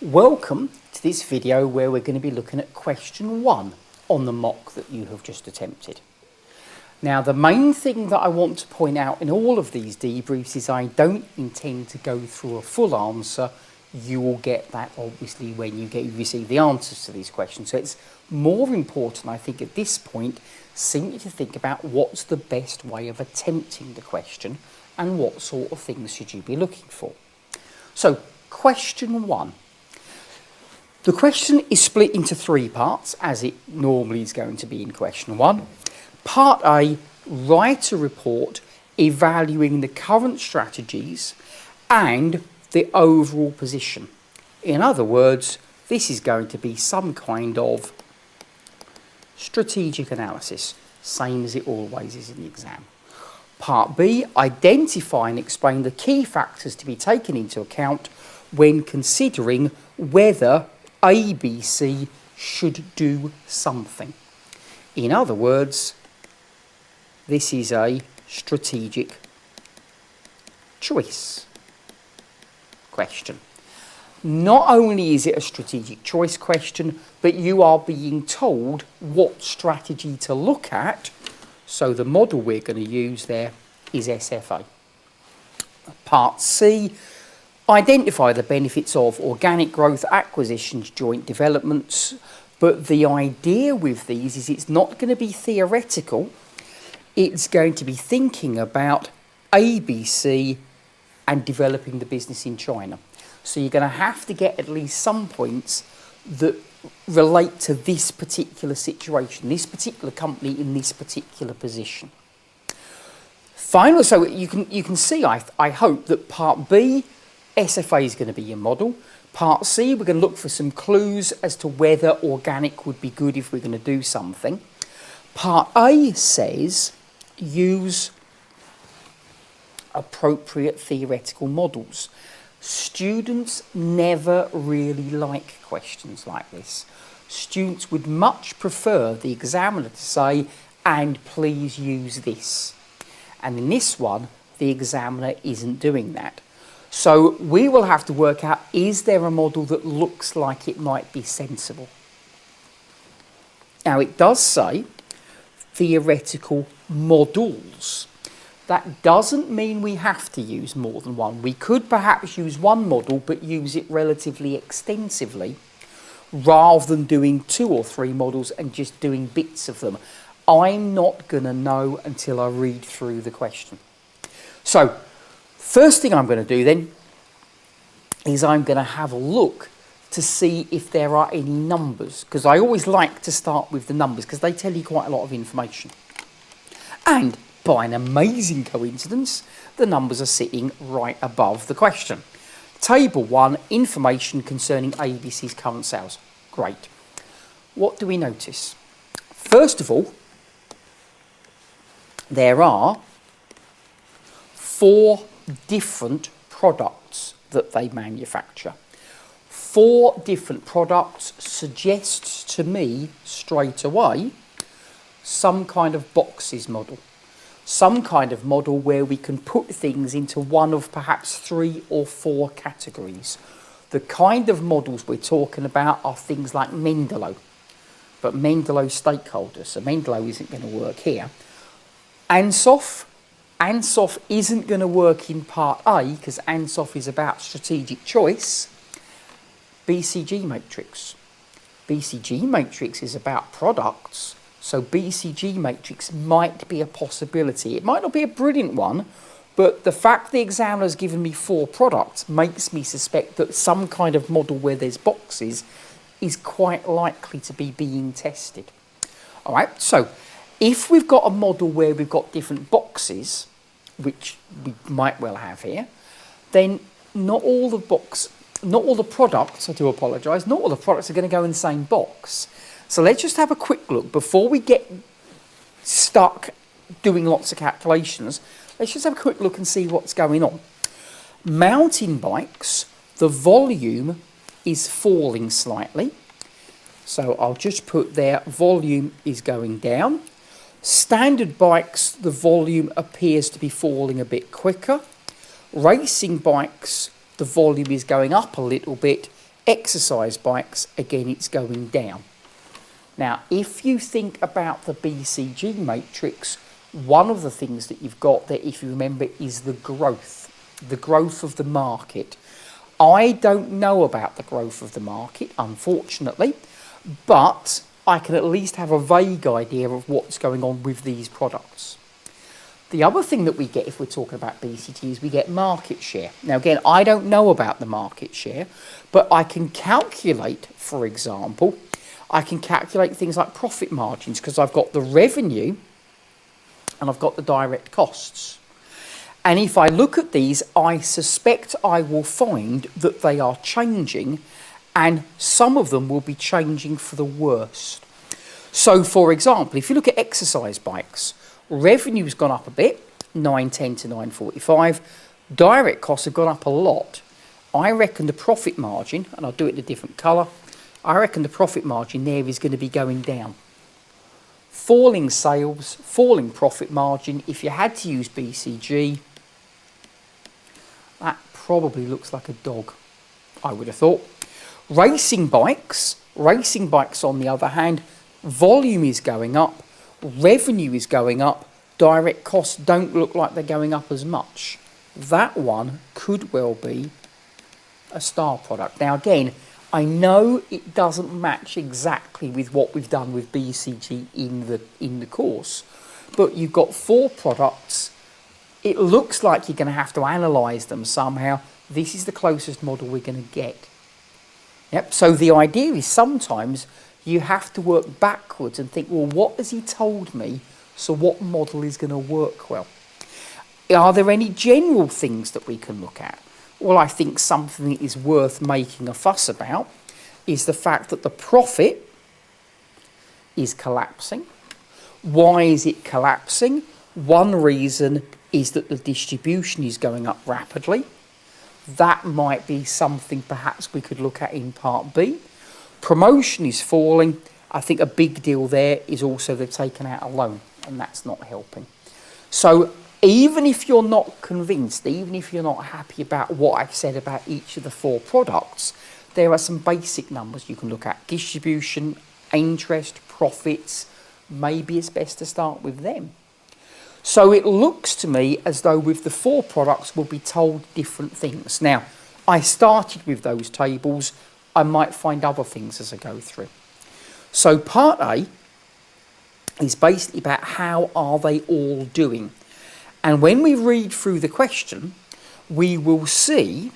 Welcome to this video where we're going to be looking at question 1 on the mock that you have just attempted. Now, the main thing that I want to point out in all of these debriefs is I don't intend to go through a full answer. You will get that obviously when you receive the answers to these questions. So it's more important, I think, at this point, simply to think about what's the best way of attempting the question and what sort of things should you be looking for. So, question 1. The question is split into 3 parts, as it normally is going to be in question 1. Part A, write a report evaluating the current strategies and the overall position. In other words, this is going to be some kind of strategic analysis, same as it always is in the exam. Part B, identify and explain the key factors to be taken into account when considering whether ABC should do something. In other words, this is a strategic choice question. Not only is it a strategic choice question, but you are being told what strategy to look at. So the model we're going to use there is SFA. Part C, identify the benefits of organic growth, acquisitions, joint developments. But the idea with these is it's not going to be theoretical. It's going to be thinking about ABC and developing the business in China. So you're going to have to get at least some points that relate to this particular situation, this particular company in this particular position. Finally, so you can see, I hope, that Part B, SFA is going to be your model. Part C, we're going to look for some clues as to whether organic would be good if we're going to do something. Part A says use appropriate theoretical models. Students never really like questions like this. Students would much prefer the examiner to say, and please use this. And in this one, the examiner isn't doing that. So we will have to work out, is there a model that looks like it might be sensible? Now, it does say theoretical models. That doesn't mean we have to use more than one. We could perhaps use one model, but use it relatively extensively, rather than doing 2 or 3 models and just doing bits of them. I'm not going to know until I read through the question. So, first thing I'm going to do then is I'm going to have a look to see if there are any numbers, because I always like to start with the numbers because they tell you quite a lot of information. And by an amazing coincidence, the numbers are sitting right above the question. Table 1, information concerning ABC's current sales. Great. What do we notice? First of all, there are 4 different products that they manufacture. 4 different products suggests to me straight away some kind of boxes model. Some kind of model where we can put things into one of perhaps 3 or 4 categories. The kind of models we're talking about are things like Mendeley, but Mendeley stakeholders, so Mendeley isn't going to work here. Ansoff isn't going to work in Part A because Ansoff is about strategic choice. BCG matrix. BCG matrix is about products. So BCG matrix might be a possibility. It might not be a brilliant one, but the fact the examiner's given me 4 products makes me suspect that some kind of model where there's boxes is quite likely to be being tested. All right, so if we've got a model where we've got different boxes, which we might well have here, then not all the products, I do apologise, not all the products are going to go in the same box. So let's just have a quick look before we get stuck doing lots of calculations. Let's just have a quick look and see what's going on. Mountain bikes, the volume is falling slightly. So I'll just put there, volume is going down. Standard bikes, the volume appears to be falling a bit quicker. Racing bikes, the volume is going up a little bit. Exercise bikes, again, it's going down. Now, if you think about the BCG matrix, one of the things that you've got there, if you remember, is the growth of the market. I don't know about the growth of the market, unfortunately, but I can at least have a vague idea of what's going on with these products. The other thing that we get if we're talking about BCG is we get market share. Now, again, I don't know about the market share, but I can calculate, for example, I can calculate things like profit margins because I've got the revenue and I've got the direct costs. And if I look at these, I suspect I will find that they are changing, and some of them will be changing for the worst. So, for example, if you look at exercise bikes, revenue's gone up a bit, 910 to 945. Direct costs have gone up a lot. I reckon the profit margin, and I'll do it in a different colour, I reckon the profit margin there is going to be going down. Falling sales, falling profit margin. If you had to use BCG, that probably looks like a dog, I would have thought. Racing bikes on the other hand, volume is going up, revenue is going up, direct costs don't look like they're going up as much. That one could well be a star product. Now again, I know it doesn't match exactly with what we've done with BCG in the course, but you've got 4 products. It looks like you're going to have to analyse them somehow. This is the closest model we're going to get. Yep. So the idea is sometimes you have to work backwards and think, well, what has he told me? So what model is going to work well? Are there any general things that we can look at? Well, I think something that is worth making a fuss about is the fact that the profit is collapsing. Why is it collapsing? One reason is that the distribution is going up rapidly. That might be something perhaps we could look at in part B. Promotion is falling. I think a big deal there is also they've taken out a loan, and that's not helping. So even if you're not convinced, even if you're not happy about what I've said about each of the 4 products, there are some basic numbers you can look at. Distribution, interest, profits. Maybe it's best to start with them. So it looks to me as though with the 4 products we'll be told different things. Now, I started with those tables. I might find other things as I go through. So part A is basically about how are they all doing. And when we read through the question, we will see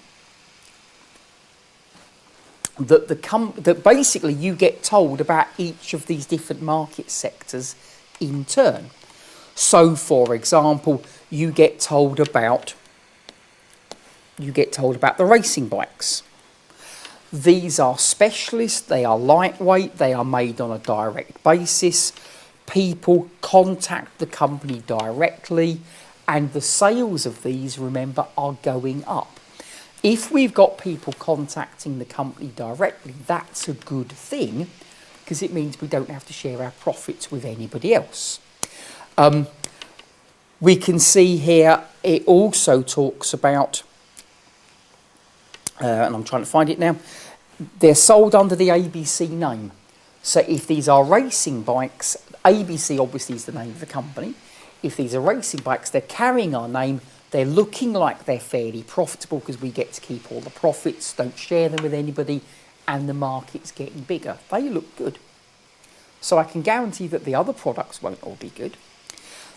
that that basically you get told about each of these different market sectors in turn. So, for example, you get told about the racing bikes. These are specialists, they are lightweight, they are made on a direct basis. People contact the company directly, and the sales of these, remember, are going up. If we've got people contacting the company directly, that's a good thing, because it means we don't have to share our profits with anybody else. We can see here it also talks about, and I'm trying to find it now, they're sold under the ABC name. So if these are racing bikes, ABC obviously is the name of the company. If these are racing bikes, they're carrying our name, they're looking like they're fairly profitable because we get to keep all the profits, don't share them with anybody, and the market's getting bigger. They look good. So I can guarantee that the other products won't all be good.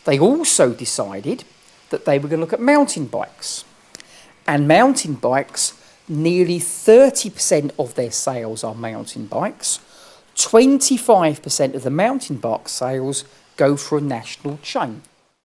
They also decided that they were going to look at mountain bikes. And mountain bikes, nearly 30% of their sales are mountain bikes. 25% of the mountain bike sales go for a national chain.